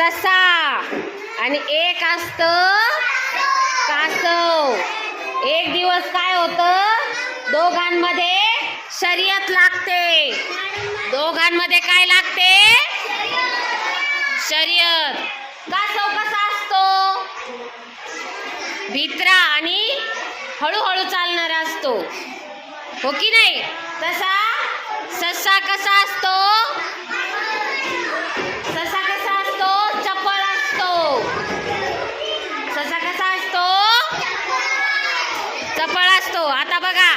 ससा आणि एक असतं कासव. एक दिवस काय होतं, दोघांमध्ये शर्यत लागते. दोघांमध्ये काय लागते, शर्यत. कासव कसा असतो, भित्रा आणि हळूहळू चालणारा असतो, हो की नाही. तसा ससा कसा असतो, ससा कसा असतो, चपळ असतो. ससा कसा असतो, चपळ असतो. आता बघा,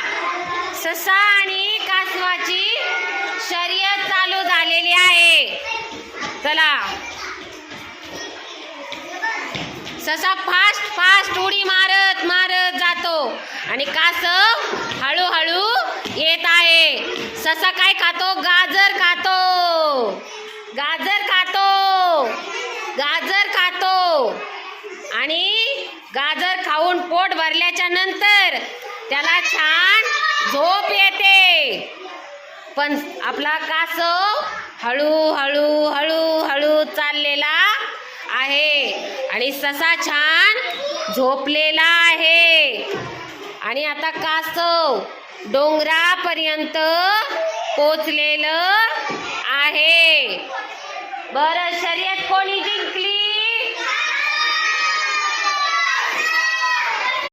ससा आणि कासवाची शर्यत चालू झालेली आहे. चला, ससा फास्ट फास्ट उडी मारत मारत जातो आणि कासव हळूहळू येत आहे. ससा काय खातो, गाजर खातो. गाजर खातो, गाजर खातो. आणि गाजर खाऊन पोट भरल्याच्या नंतर त्याला छान झोप येते. पण आपला कासव हळूहळू हळूहळू चाललेला आहे आणि ससा छान झोपलेला आहे. आणि आता कासव डोंगरापर्यंत पोचलेलं आहे. बरं, शर्यत कोणी जिंकली?